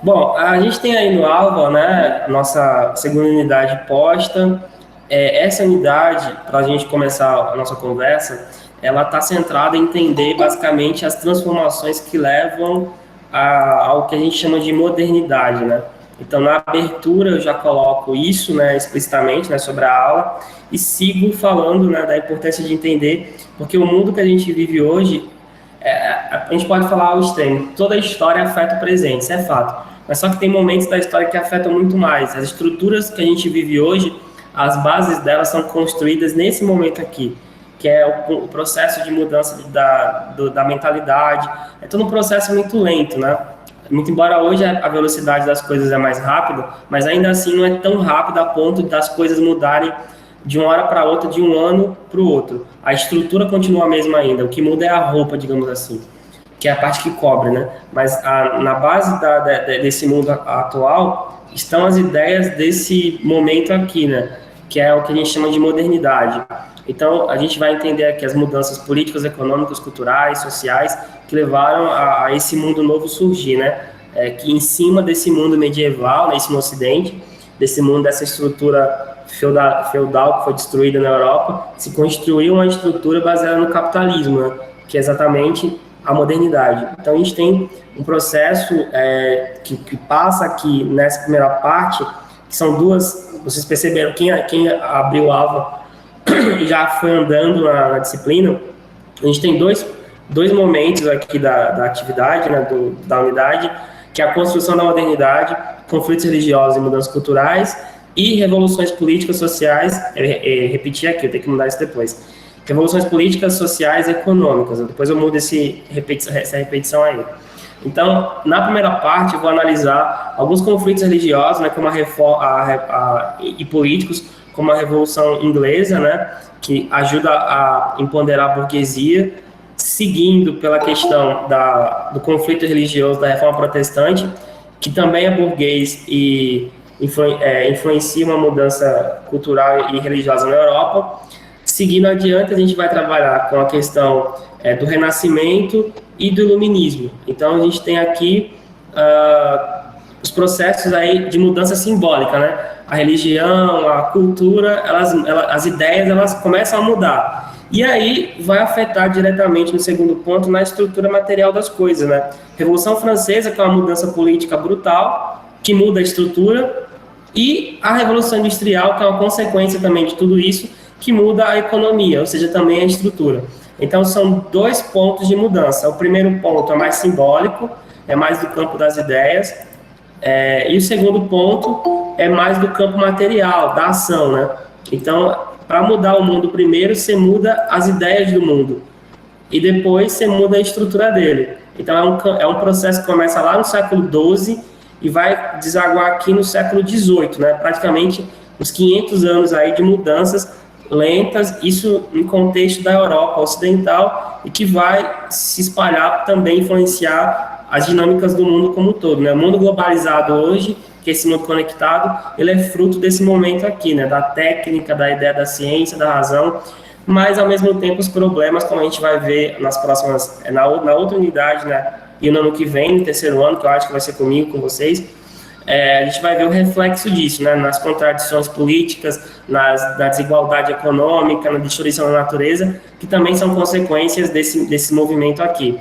Bom, a gente tem aí no Alva, né, nossa segunda unidade posta. Essa unidade, para a gente começar a nossa conversa, ela está centrada em entender basicamente as transformações que levam ao que a gente chama de modernidade, né? Então, na abertura eu já coloco isso, né, explicitamente, né, sobre a aula e sigo falando, né, da importância de entender, porque o mundo que a gente vive hoje a gente pode falar ao extremo, toda a história afeta o presente, isso é fato. Mas só que tem momentos da história que afetam muito mais. As estruturas que a gente vive hoje, as bases delas são construídas nesse momento aqui, que é o processo de mudança da mentalidade. É todo um processo muito lento, né? Muito embora hoje a velocidade das coisas é mais rápida, mas ainda assim não é tão rápido a ponto das coisas mudarem de uma hora para outra, de um ano para o outro. A estrutura continua a mesma ainda, o que muda é a roupa, digamos assim, que é a parte que cobre, né? Mas na base desse mundo atual estão as ideias desse momento aqui, né? Que é o que a gente chama de modernidade. Então, a gente vai entender aqui as mudanças políticas, econômicas, culturais, sociais, que levaram a esse mundo novo surgir, né? Que em cima desse mundo medieval, né, isso no Ocidente, desse mundo, dessa estrutura feudal que foi destruída na Europa, se construiu uma estrutura baseada no capitalismo, né? Que é exatamente a modernidade. Então, a gente tem um processo que passa aqui nessa primeira parte, que são duas, vocês perceberam, quem abriu o Alva e já foi andando na disciplina, a gente tem dois momentos aqui da atividade, né, da unidade, que é a construção da modernidade, conflitos religiosos e mudanças culturais, e revoluções políticas sociais, repetir aqui, eu tenho que mudar isso depois, revoluções políticas, sociais e econômicas, depois eu mudo essa repetição aí. Então, na primeira parte, eu vou analisar alguns conflitos religiosos, né, como e políticos, como a Revolução Inglesa, né, que ajuda a empoderar a burguesia, seguindo pela questão do conflito religioso da Reforma Protestante, que também é burguês e influencia uma mudança cultural e religiosa na Europa. Seguindo adiante, a gente vai trabalhar com a questão do Renascimento e do Iluminismo. Então, a gente tem aqui os processos aí de mudança simbólica, né? A religião, a cultura, as ideias, elas começam a mudar. E aí vai afetar diretamente, no segundo ponto, na estrutura material das coisas, né? Revolução Francesa, que é uma mudança política brutal, que muda a estrutura, e a Revolução Industrial, que é uma consequência também de tudo isso, que muda a economia, ou seja, também a estrutura. Então, são dois pontos de mudança. O primeiro ponto é mais simbólico, é mais do campo das ideias, e o segundo ponto é mais do campo material, da ação, né? Então, para mudar o mundo primeiro, você muda as ideias do mundo, e depois você muda a estrutura dele. Então, é um processo que começa lá no século XII e vai desaguar aqui no século XVIII, né? Praticamente uns 500 anos aí de mudanças lentas, isso em contexto da Europa Ocidental, e que vai se espalhar também, influenciar as dinâmicas do mundo como um todo, né? O mundo globalizado hoje, que é esse mundo conectado, ele é fruto desse momento aqui, né? Da técnica, da ideia da ciência, da razão, mas ao mesmo tempo os problemas, como a gente vai ver nas próximas, na outra unidade, né? E no ano que vem, no terceiro ano, que eu acho que vai ser comigo, com vocês, a gente vai ver o reflexo disso, né? Nas contradições políticas, na desigualdade econômica, na destruição da natureza, que também são consequências desse movimento aqui.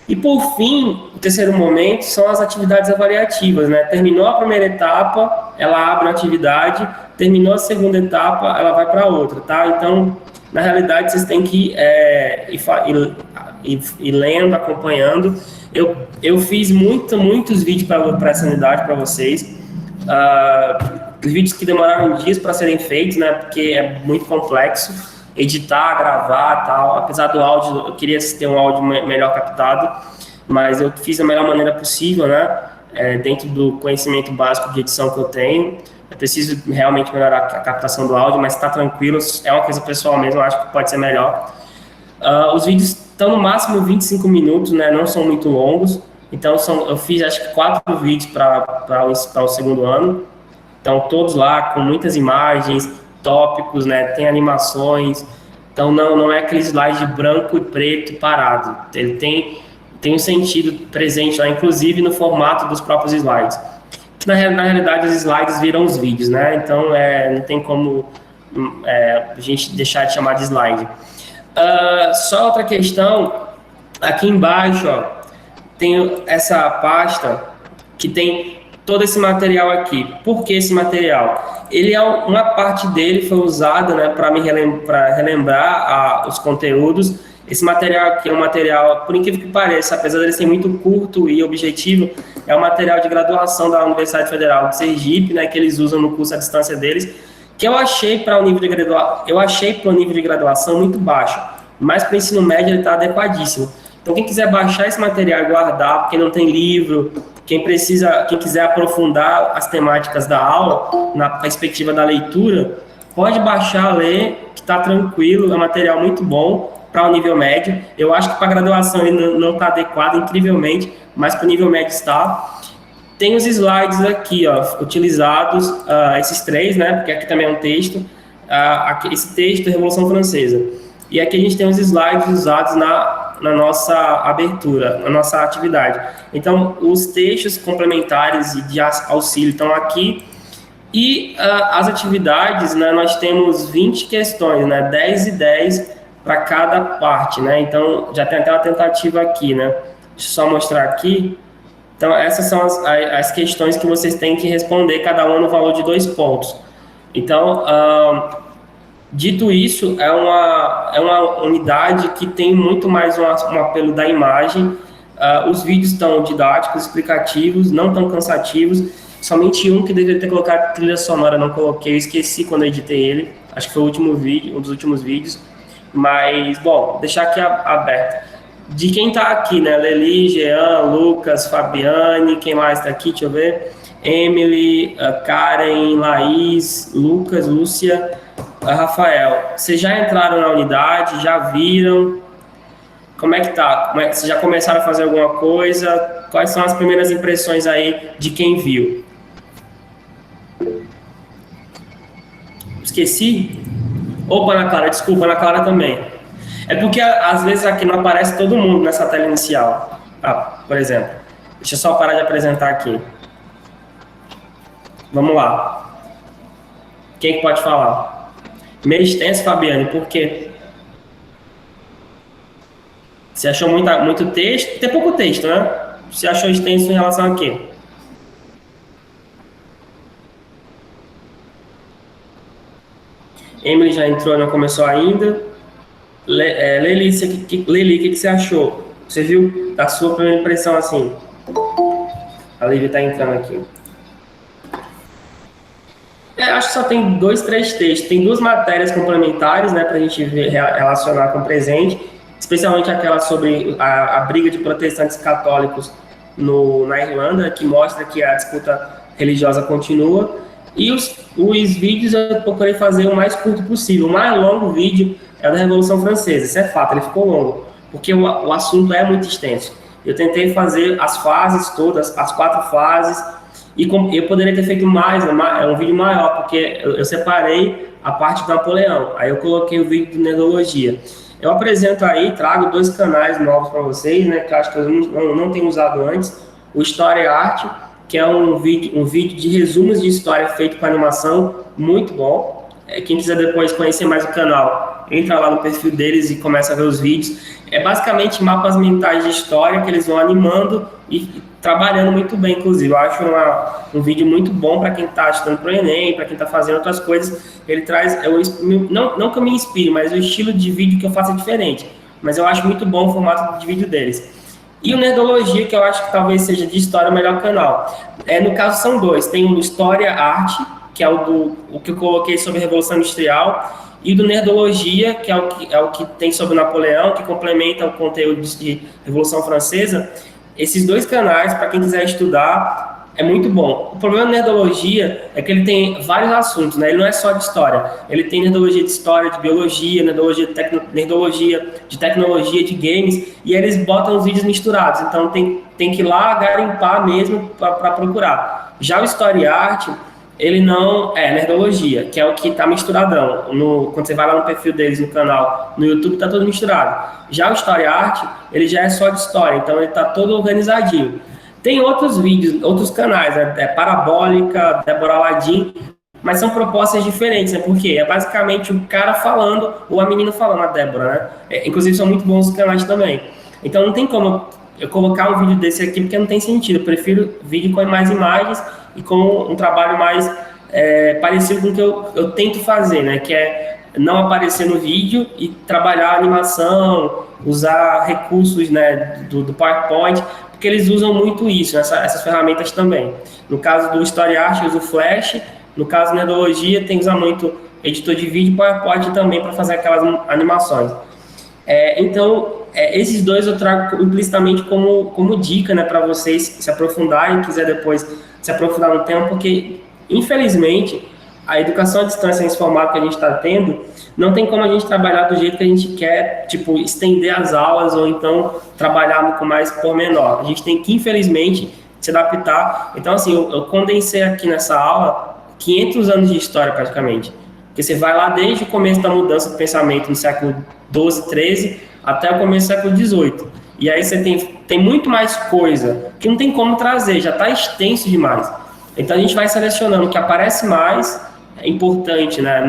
E, por fim, o terceiro momento são as atividades avaliativas, né? Terminou a primeira etapa, ela abre uma atividade, terminou a segunda etapa, ela vai para outra, tá? Então, na realidade, vocês têm que ir lendo, acompanhando. Eu fiz muitos vídeos para essa unidade para vocês. Vídeos que demoraram dias para serem feitos, né? Porque é muito complexo editar, gravar, tal. Apesar do áudio, eu queria ter um áudio melhor captado, mas eu fiz da melhor maneira possível, né? Dentro do conhecimento básico de edição que eu tenho. Eu preciso realmente melhorar a captação do áudio, mas está tranquilo. É uma coisa pessoal mesmo, eu acho que pode ser melhor. Os vídeos estão no máximo 25 minutos, né? Não são muito longos. Então, eu fiz acho que 4 vídeos para o segundo ano. Então, todos lá com muitas imagens, tópicos, né? Tem animações. Então, não é aquele slide branco e preto parado. Ele tem tem um sentido presente lá, inclusive no formato dos próprios slides. Na realidade, os slides viram os vídeos, né? Então, não tem como a gente deixar de chamar de slide. Só outra questão, aqui embaixo, ó, tem essa pasta que tem todo esse material aqui. Por que esse material? Uma parte dele foi usada, né, para relembrar os conteúdos. Esse material aqui é um material, por incrível que pareça, apesar de ele ser muito curto e objetivo, é um material de graduação da Universidade Federal de Sergipe, né, que eles usam no curso à distância deles, que eu achei para o nível de graduação muito baixo, mas para o ensino médio ele está adequadíssimo. Então, quem quiser baixar esse material e guardar, porque não tem livro, quem quiser aprofundar as temáticas da aula, na perspectiva da leitura, pode baixar, ler, que está tranquilo, é um material muito bom para o nível médio. Eu acho que para a graduação ele não está adequado, incrivelmente, mas para o nível médio está. Tem os slides aqui, ó, utilizados, esses 3, né, porque aqui também é um texto, esse texto é Revolução Francesa. E aqui a gente tem os slides usados na nossa abertura, na nossa atividade. Então, os textos complementares e de auxílio estão aqui. E as atividades, né, nós temos 20 questões, né, 10 e 10 para cada parte, né? Então, já tem até uma tentativa aqui, né? Deixa eu só mostrar aqui. Então, essas são as questões que vocês têm que responder, cada uma no valor de 2 pontos. Então, dito isso, é uma unidade que tem muito mais um apelo da imagem. Os vídeos estão didáticos, explicativos, não tão cansativos. Somente um que deveria ter colocado trilha sonora, não coloquei, eu esqueci quando eu editei ele. Acho que foi o último vídeo, um dos últimos vídeos. Mas, bom, deixar aqui aberto. De quem está aqui, né? Leli, Jean, Lucas, Fabiane, quem mais está aqui? Deixa eu ver. Emily, Karen, Laís, Lucas, Lúcia, Rafael. Vocês já entraram na unidade? Já viram? Como é que tá? Vocês já começaram a fazer alguma coisa? Quais são as primeiras impressões aí de quem viu? Esqueci? Opa, Ana Clara, desculpa, Ana Clara também. É porque às vezes aqui não aparece todo mundo nessa tela inicial. Por exemplo, deixa eu só parar de apresentar aqui. Vamos lá. Quem que pode falar? Meio extenso, Fabiane, por quê? Você achou muito texto? Tem pouco texto, né? Você achou extenso em relação a quê? Emily já entrou, não começou ainda. Leli, o que você achou? Você viu a sua primeira impressão assim? A Lívia está entrando aqui. Acho que só tem 2, 3 textos. Tem 2 matérias complementares, né, para a gente relacionar com o presente, especialmente aquela sobre a briga de protestantes católicos na Irlanda, que mostra que a disputa religiosa continua. E os vídeos eu procurei fazer o mais curto possível. O mais longo vídeo é o da Revolução Francesa, isso é fato, ele ficou longo, porque o assunto é muito extenso. Eu tentei fazer as fases todas, as 4 fases, e eu poderia ter feito um vídeo maior, porque eu separei a parte do Napoleão, aí eu coloquei o vídeo de Nerdologia. Eu apresento aí, trago 2 canais novos para vocês, né, que eu acho que eu não tenho usado antes, o História e Arte, que é um vídeo de resumos de história feito com animação, muito bom. Quem quiser depois conhecer mais o canal, entra lá no perfil deles e começa a ver os vídeos. É basicamente mapas mentais de história que eles vão animando e trabalhando muito bem, inclusive. Eu acho um vídeo muito bom para quem está estudando para o Enem, para quem está fazendo outras coisas. Ele traz, não que eu me inspire, mas o estilo de vídeo que eu faço é diferente. Mas eu acho muito bom o formato de vídeo deles. E o Nerdologia, que eu acho que talvez seja de história o melhor canal. No caso, são 2. Tem o História Arte, que é o que eu coloquei sobre a Revolução Industrial, e do Nerdologia, que é o que tem sobre Napoleão, que complementa o conteúdo de Revolução Francesa. Esses 2 canais, para quem quiser estudar, é muito bom. O problema da Nerdologia é que ele tem vários assuntos, né? Ele não é só de história. Ele tem Nerdologia de história, de biologia, Nerdologia de tecnologia, de games, e eles botam os vídeos misturados. Então tem que ir lá garimpar mesmo para procurar. Já o História e Arte, ele não é nerdologia, que é o que está misturadão. Quando você vai lá no perfil deles no canal, no YouTube, tá todo misturado. Já o Story Art, ele já é só de história, então ele tá todo organizadinho. Tem outros vídeos, outros canais, né? Parabólica, Débora Aladim, mas são propostas diferentes, né? Porque é basicamente o cara falando ou a menina falando, a Débora, né? Inclusive são muito bons os canais também. Então não tem como eu colocar um vídeo desse aqui porque não tem sentido. Eu prefiro vídeo com mais imagens e com um trabalho mais parecido com o que eu tento fazer, né? Que é não aparecer no vídeo e trabalhar a animação, usar recursos, né, do PowerPoint, porque eles usam muito isso, essas ferramentas também. No caso do Story Art, eu uso Flash. No caso da Nerdologia, tem que usar muito editor de vídeo e PowerPoint também para fazer aquelas animações. Então, esses dois eu trago implicitamente como dica, né, para vocês se aprofundarem, quiser depois se aprofundar no tema, porque, infelizmente, a educação à distância nesse formato que a gente está tendo, não tem como a gente trabalhar do jeito que a gente quer, tipo, estender as aulas ou então trabalhar com mais pormenor. A gente tem que, infelizmente, se adaptar. Então, assim, eu condensei aqui nessa aula 500 anos de história, praticamente. Porque você vai lá desde o começo da mudança do pensamento no século XII, XIII, até o começo do século XVIII. E aí você tem muito mais coisa que não tem como trazer, já está extenso demais. Então a gente vai selecionando o que aparece mais, é importante, né,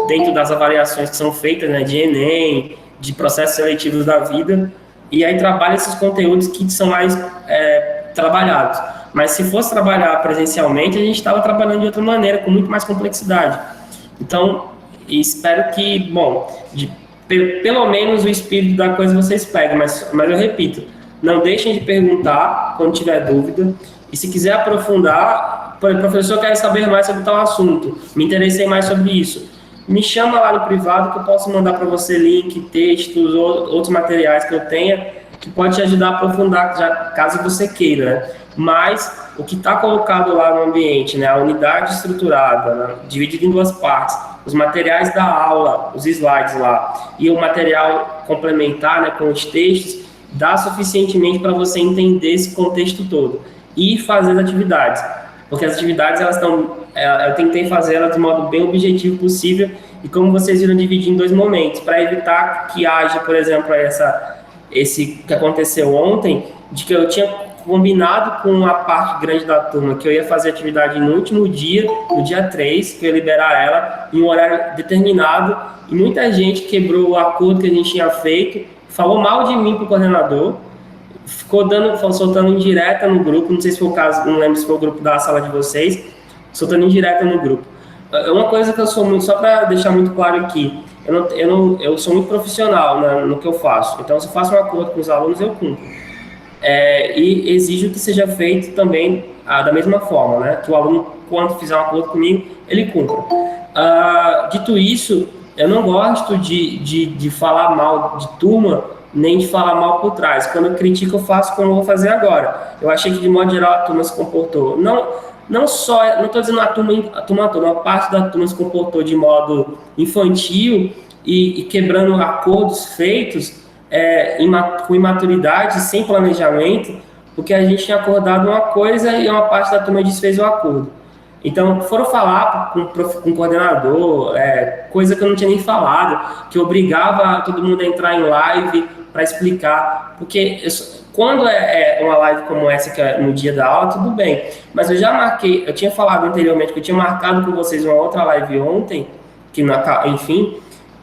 dentro das avaliações que são feitas, né, de Enem, de processos seletivos da vida, e aí trabalha esses conteúdos que são mais trabalhados. Mas se fosse trabalhar presencialmente, a gente estava trabalhando de outra maneira, com muito mais complexidade. Então, espero que, bom, pelo menos o espírito da coisa vocês peguem, mas eu repito, não deixem de perguntar quando tiver dúvida, e se quiser aprofundar, professor, quero saber mais sobre tal assunto, me interessei mais sobre isso, me chama lá no privado que eu posso mandar para você link, textos, ou outros materiais que eu tenha, que pode te ajudar a aprofundar, caso você queira, né? Mas o que está colocado lá no ambiente, né, a unidade estruturada, né, dividida em duas partes, os materiais da aula, os slides lá, e o material complementar, né, com os textos, dá suficientemente para você entender esse contexto todo e fazer as atividades. Porque as atividades, eu tentei fazer elas de modo bem objetivo possível, e como vocês viram, dividir em dois momentos, para evitar que haja, por exemplo, esse que aconteceu ontem, de que eu tinha combinado com a parte grande da turma que eu ia fazer atividade no último dia, no dia 3, que eu ia liberar ela em um horário determinado, e muita gente quebrou o acordo que a gente tinha feito, falou mal de mim pro coordenador, ficou soltando indireta no grupo, não sei se foi o caso, não lembro se foi o grupo da sala de vocês, soltando indireta no grupo. É uma coisa que eu sou muito, só para deixar muito claro aqui, eu sou muito profissional, né, no que eu faço, então se eu faço um acordo com os alunos, eu cumpro. E exijo que seja feito também da mesma forma, né? Que o aluno, quando fizer um acordo comigo, ele cumpra. Dito isso, eu não gosto de falar mal de turma, nem de falar mal por trás. Quando eu critico, eu faço como eu vou fazer agora. Eu achei que, de modo geral, a turma se comportou. Não estou dizendo a turma toda, uma parte da turma se comportou de modo infantil e quebrando acordos feitos, com imaturidade, sem planejamento, porque a gente tinha acordado uma coisa e uma parte da turma desfez o acordo. Então, foram falar com o coordenador, coisa que eu não tinha nem falado, que obrigava todo mundo a entrar em live para explicar, porque quando é uma live como essa, que é no dia da aula, tudo bem, mas eu tinha falado anteriormente que eu tinha marcado com vocês uma outra live ontem, enfim,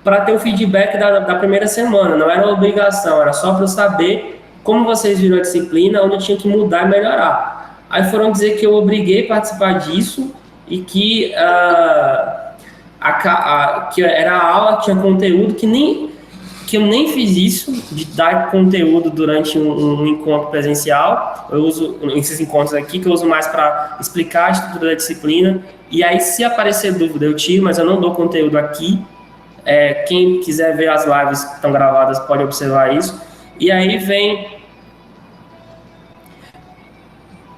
para ter o feedback da primeira semana, não era obrigação, era só para eu saber como vocês viram a disciplina, onde eu tinha que mudar e melhorar. Aí foram dizer que eu obriguei a participar disso e que era a aula que tinha conteúdo que eu nem fiz isso, de dar conteúdo durante um encontro presencial. Eu uso esses encontros aqui, que eu uso mais para explicar a estrutura da disciplina, e aí se aparecer dúvida eu tiro, mas eu não dou conteúdo aqui. Quem quiser ver as lives que estão gravadas pode observar isso. E aí vem...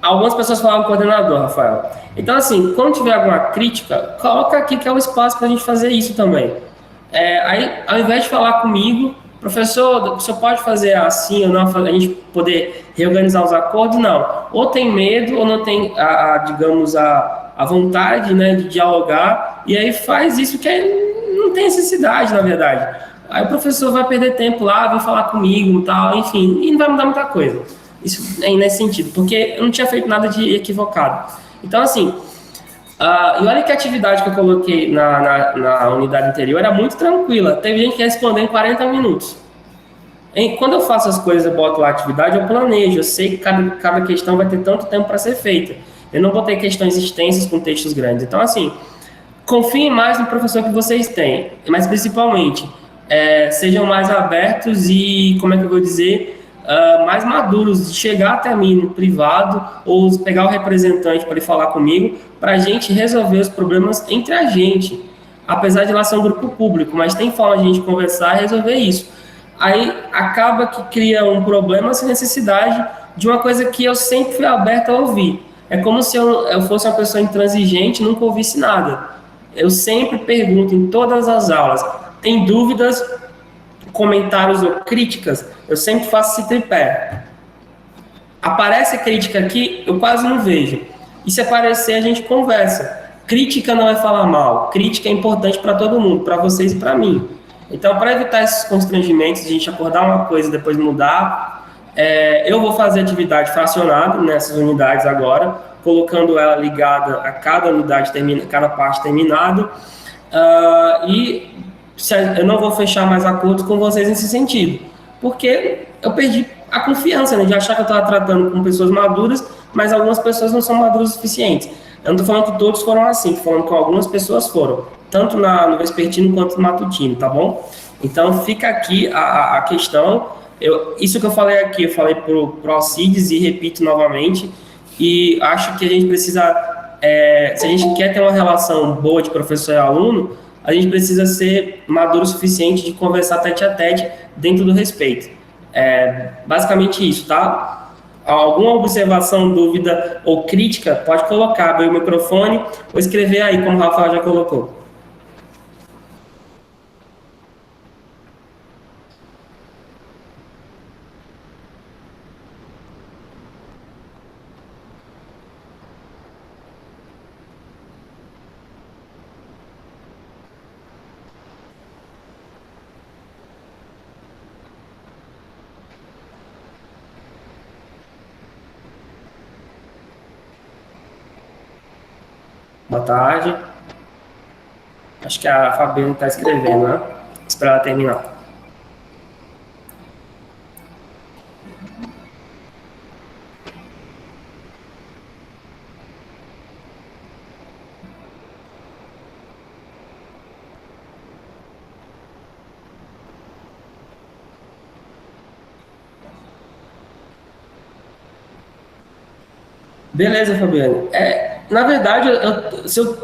Algumas pessoas falavam coordenador, Rafael. Então, assim, quando tiver alguma crítica, coloca aqui que é o espaço para a gente fazer isso também. Aí, ao invés de falar comigo, Professor, o senhor pode fazer assim ou não, a gente poder reorganizar os acordos? Não. Ou tem medo ou não tem, digamos, a vontade, né, de dialogar, e aí faz isso que não tem necessidade, na verdade. Aí o professor vai perder tempo lá, vem falar comigo e tal, enfim, e não vai mudar muita coisa. Isso é nesse sentido, porque eu não tinha feito nada de equivocado. Então, assim, e olha que a atividade que eu coloquei na unidade anterior era muito tranquila. Teve gente que respondeu em 40 minutos. Quando eu faço as coisas, eu boto lá a atividade, eu planejo. Eu sei que cada questão vai ter tanto tempo para ser feita. Eu não vou ter questões extensas com textos grandes. Então, assim, confiem mais no professor que vocês têm. Mas, principalmente, sejam mais abertos e, como é que eu vou dizer, mais maduros, de chegar até mim no privado ou pegar o representante para ele falar comigo, para a gente resolver os problemas entre a gente. Apesar de lá ser um grupo público, mas tem forma de a gente conversar e resolver isso. Aí acaba que cria um problema sem necessidade de uma coisa que eu sempre fui aberto a ouvir. É como se eu fosse uma pessoa intransigente e nunca ouvisse nada. Eu sempre pergunto em todas as aulas. Tem dúvidas, comentários ou críticas? Eu sempre faço esse tripé. Aparece crítica aqui, eu quase não vejo. E se aparecer, a gente conversa. Crítica não é falar mal. Crítica é importante para todo mundo, para vocês e para mim. Então, para evitar esses constrangimentos, a gente acordar uma coisa e depois mudar, eu vou fazer atividade fracionada nessas unidades agora, colocando ela ligada a cada unidade, cada parte terminada, e eu não vou fechar mais acordos com vocês nesse sentido, porque eu perdi a confiança, né, de achar que eu estava tratando com pessoas maduras, mas algumas pessoas não são maduras o suficiente. Eu não estou falando que todos foram assim, estou falando que algumas pessoas foram, tanto no vespertino quanto no matutino, tá bom? Então fica aqui a questão, isso que eu falei aqui, eu falei para o Alcides e repito novamente, e acho que a gente precisa, se a gente quer ter uma relação boa de professor e aluno, a gente precisa ser maduro o suficiente de conversar tete a tete dentro do respeito. Basicamente isso, tá? Alguma observação, dúvida ou crítica, pode colocar, abrir o microfone ou escrever aí, como o Rafael já colocou. Boa tarde. Acho que a Fabiana está escrevendo, né? Esperar ela terminar. Beleza, Fabiano. Na verdade,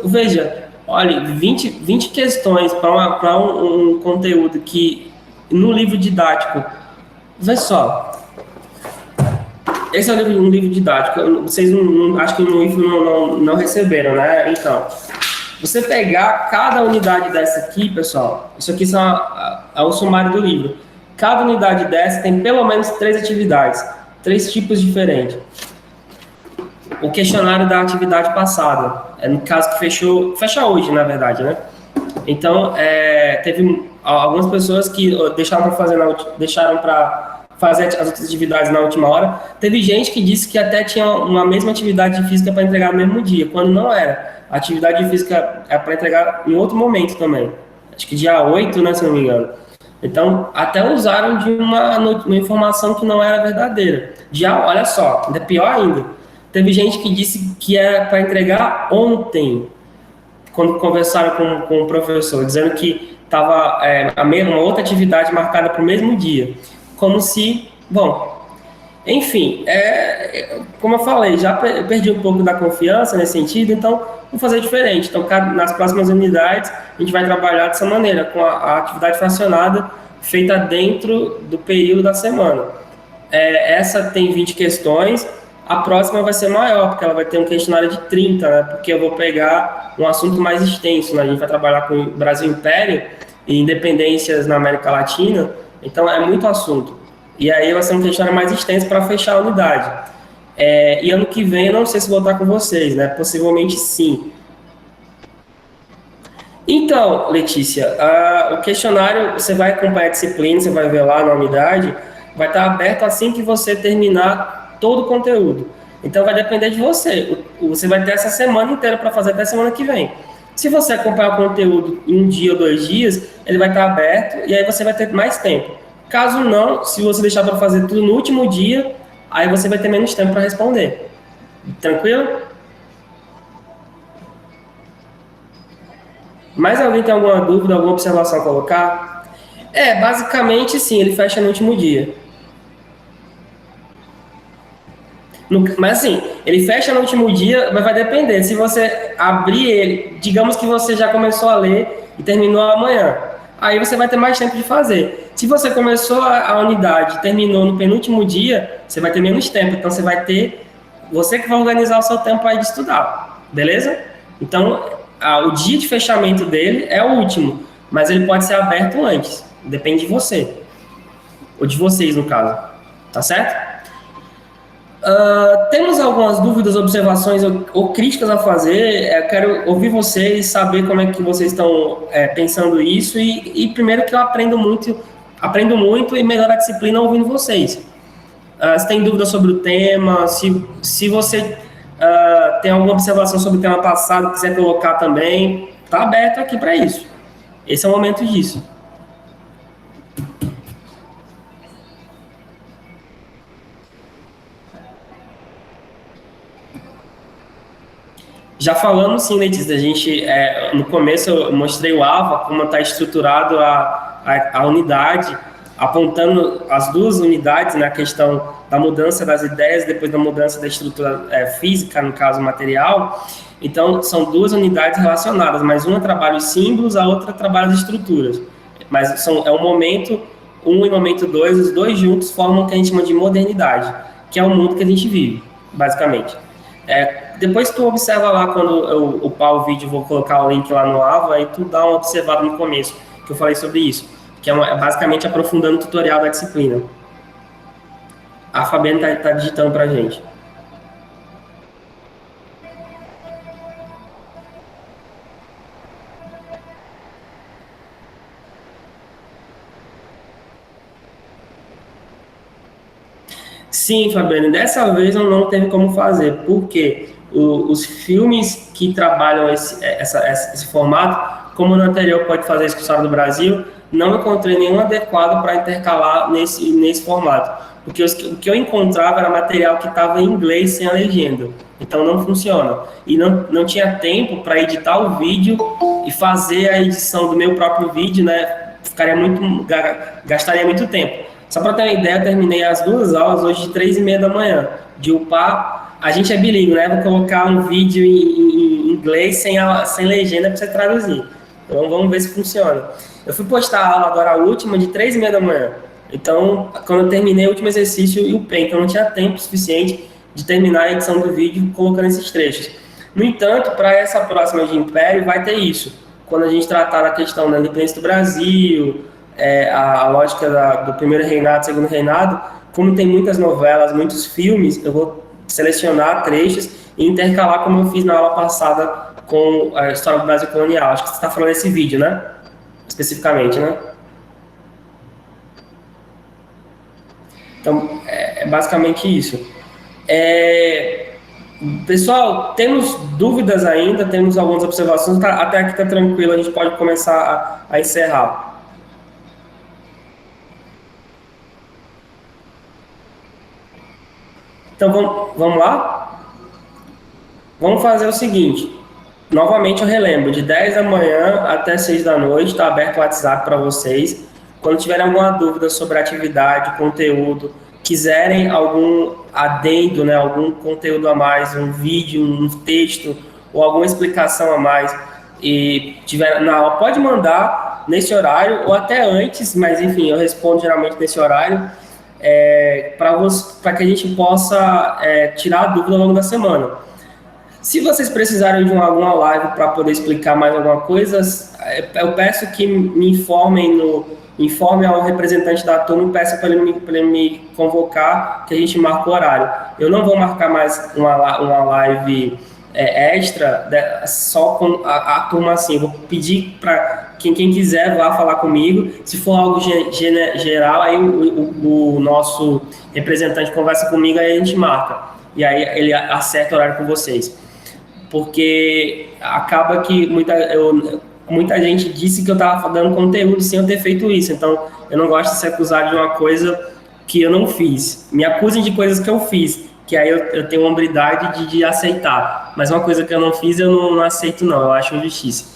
veja, olha, 20 questões para um conteúdo que no livro didático, vê só, esse é um livro didático, vocês acho que no livro não receberam, né? Então, você pegar cada unidade dessa aqui, pessoal, isso aqui é o sumário do livro. Cada unidade dessa tem pelo menos 3 atividades, 3 tipos diferentes. O questionário da atividade passada, no caso que fecha hoje, na verdade, né? Então, teve algumas pessoas que deixaram para fazer as outras atividades na última hora. Teve gente que disse que até tinha uma mesma atividade de física para entregar no mesmo dia, quando não era. A atividade de física é para entregar em outro momento também. Acho que dia 8, né, se não me engano. Então, até usaram de uma informação que não era verdadeira. Olha só, ainda pior ainda. Teve gente que disse que era para entregar ontem, quando conversaram com o professor, dizendo que estava uma outra atividade marcada para o mesmo dia. Como se, bom, enfim, como eu falei, já perdi um pouco da confiança nesse sentido, então vou fazer diferente. Então, nas próximas unidades, a gente vai trabalhar dessa maneira, com a atividade fracionada feita dentro do período da semana. Essa tem 20 questões, a próxima vai ser maior, porque ela vai ter um questionário de 30, né? Porque eu vou pegar um assunto mais extenso, né? A gente vai trabalhar com o Brasil Império e independências na América Latina, Então, é muito assunto. E aí vai ser um questionário mais extenso para fechar a unidade. E ano que vem, eu não sei se vou estar com vocês, né? Possivelmente sim. Então, Letícia, o questionário, você vai acompanhar a disciplina, você vai ver lá na unidade, vai estar aberto assim que você terminar todo o conteúdo. Então, vai depender de você. Você vai ter essa semana inteira para fazer até semana que vem. Se você acompanhar o conteúdo em um dia ou 2 dias, ele vai estar aberto e aí você vai ter mais tempo. Caso não, se você deixar para fazer tudo no último dia, aí você vai ter menos tempo para responder. Tranquilo? Mais alguém tem alguma dúvida, alguma observação a colocar? Basicamente sim, ele fecha no último dia. Mas assim, ele fecha no último dia, mas vai depender. Se você abrir ele, digamos que você já começou a ler e terminou amanhã, aí você vai ter mais tempo de fazer. Se você começou a unidade e terminou no penúltimo dia, você vai ter menos tempo. Então você que vai organizar o seu tempo aí de estudar, beleza? Então, o dia de fechamento dele é o último, mas ele pode ser aberto antes. Depende de você, ou de vocês no caso, tá certo? Temos algumas dúvidas, observações ou críticas a fazer. Eu quero ouvir vocês, saber como é que vocês estão pensando isso e primeiro que eu aprendo muito e melhoro a disciplina ouvindo vocês. Se tem dúvida sobre o tema, se você tem alguma observação sobre o tema passado, quiser colocar também, está aberto aqui para isso. Esse é o momento disso. Já falamos sim, Letícia, no começo eu mostrei o AVA, como está estruturado a unidade, apontando as duas unidades na questão da mudança das ideias, depois da mudança da estrutura física, no caso material. Então, são duas unidades relacionadas, mas uma trabalha os símbolos, a outra trabalha as estruturas. Mas é um momento 1 e momento 2, os dois juntos formam o que a gente chama de modernidade, que é o mundo que a gente vive, basicamente. Depois tu observa lá, quando eu upar o vídeo, vou colocar o link lá no AVA, e tu dá uma observada no começo, que eu falei sobre isso, que é basicamente aprofundando o tutorial da disciplina. A Fabiana tá digitando pra gente. Sim, Fabiana, dessa vez eu não teve como fazer, porque os filmes que trabalham esse formato, como no anterior pode fazer isso com o História do Brasil, não encontrei nenhum adequado para intercalar nesse formato. Porque o que eu encontrava era material que estava em inglês sem a legenda. Então não funciona. E não tinha tempo para editar o vídeo e fazer a edição do meu próprio vídeo, né? Gastaria muito tempo. Só para ter uma ideia, eu terminei as 2 aulas hoje de 3h30 da manhã. De upar, a gente é bilíngue, né? Vou colocar um vídeo em inglês sem legenda para você traduzir. Então vamos ver se funciona. Eu fui postar a aula agora, a última, de 3h30 da manhã. Então, quando eu terminei o último exercício, eu upei. Então não tinha tempo suficiente de terminar a edição do vídeo colocando esses trechos. No entanto, para essa próxima de Império, vai ter isso. Quando a gente tratar da questão da independência do Brasil, a lógica do primeiro reinado, segundo reinado, como tem muitas novelas, muitos filmes, eu vou selecionar trechos e intercalar como eu fiz na aula passada com a história do Brasil colonial. Acho que você está falando desse vídeo, né? Especificamente, né? Então, é basicamente isso. Pessoal, temos dúvidas ainda, temos algumas observações, até aqui está tranquilo, a gente pode começar a encerrar. Então, vamos lá? Vamos fazer o seguinte. Novamente eu relembro, de 10 da manhã até 6 da noite, está aberto o WhatsApp para vocês. Quando tiverem alguma dúvida sobre a atividade, conteúdo, quiserem algum adendo, né, algum conteúdo a mais, um vídeo, um texto, ou alguma explicação a mais, e tiver na aula, pode mandar nesse horário, ou até antes, mas enfim, eu respondo geralmente nesse horário, para que a gente possa tirar a dúvida ao longo da semana. Se vocês precisarem de alguma live para poder explicar mais alguma coisa, eu peço que me informe ao representante da turma e peço para ele me convocar, que a gente marca o horário. Eu não vou marcar mais uma live extra só com a turma assim. Eu vou pedir para quem quiser vá falar comigo. Se for algo geral, aí o nosso representante conversa comigo, aí a gente marca. E aí ele acerta o horário com vocês. Porque acaba que muita gente disse que eu estava dando conteúdo sem eu ter feito isso. Então, eu não gosto de ser acusado de uma coisa que eu não fiz. Me acusem de coisas que eu fiz, que aí eu tenho hombridade de aceitar. Mas uma coisa que eu não fiz, eu não aceito, não. Eu acho injustiça.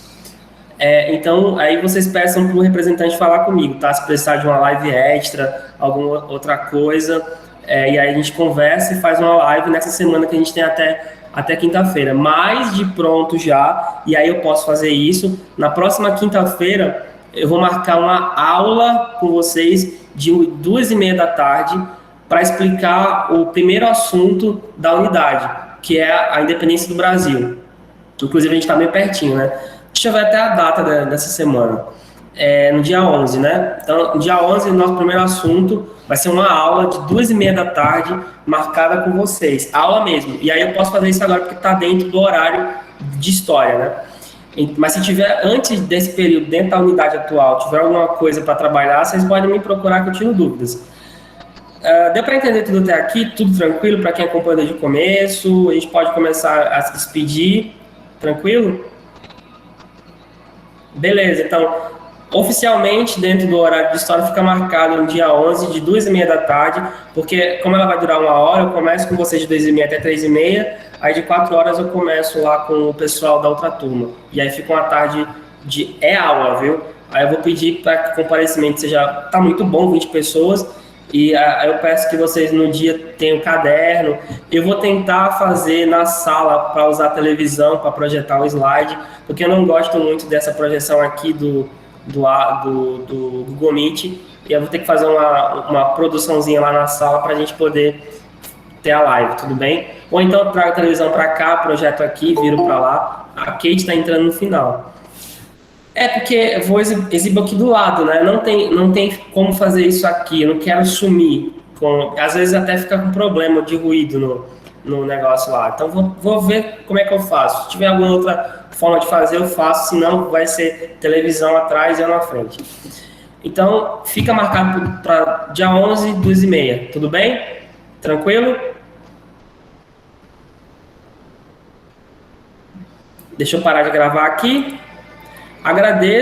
Então, aí vocês peçam para o representante falar comigo, tá? Se precisar de uma live extra, alguma outra coisa, e aí a gente conversa e faz uma live nessa semana que a gente tem até quinta-feira. Mais de pronto já, e aí eu posso fazer isso. Na próxima quinta-feira, eu vou marcar uma aula com vocês de 2h30 da tarde para explicar o primeiro assunto da unidade, que é a independência do Brasil. Inclusive, a gente está bem pertinho, né? Deixa eu ver até a data dessa semana. No dia 11, né? Então, no dia 11, nosso primeiro assunto vai ser uma aula de 2h30 da tarde, marcada com vocês. Aula mesmo. E aí eu posso fazer isso agora porque está dentro do horário de história, né? Mas se tiver, antes desse período, dentro da unidade atual, tiver alguma coisa para trabalhar, vocês podem me procurar que eu tiro dúvidas. Deu para entender tudo até aqui? Tudo tranquilo para quem acompanha desde o começo? A gente pode começar a se despedir. Tranquilo? Beleza, então, oficialmente, dentro do horário de história, fica marcado no dia 11, de 2h30 da tarde, porque como ela vai durar 1 hora, eu começo com vocês de 2h30 até 3h30, aí de 4 horas eu começo lá com o pessoal da outra turma. E aí fica uma tarde de aula, viu? Aí eu vou pedir para que o comparecimento seja... Tá muito bom, 20 pessoas, e aí eu peço que vocês no dia tenham caderno. Eu vou tentar fazer na sala para usar a televisão, para projetar o slide, porque eu não gosto muito dessa projeção aqui do Google Meet, e eu vou ter que fazer uma produçãozinha lá na sala para a gente poder ter a live, tudo bem? Ou então eu trago a televisão para cá, projeto aqui, viro para lá. A Kate está entrando no final. Porque eu vou exibir aqui do lado, né? Não tem como fazer isso aqui, eu não quero sumir. Às vezes até fica com problema de ruído no negócio lá. Então vou ver como é que eu faço. Se tiver alguma outra forma de fazer, eu faço, senão vai ser televisão atrás e eu na frente. Então fica marcado para dia 11, 2h30, tudo bem? Tranquilo? Deixa eu parar de gravar aqui. Agradeço.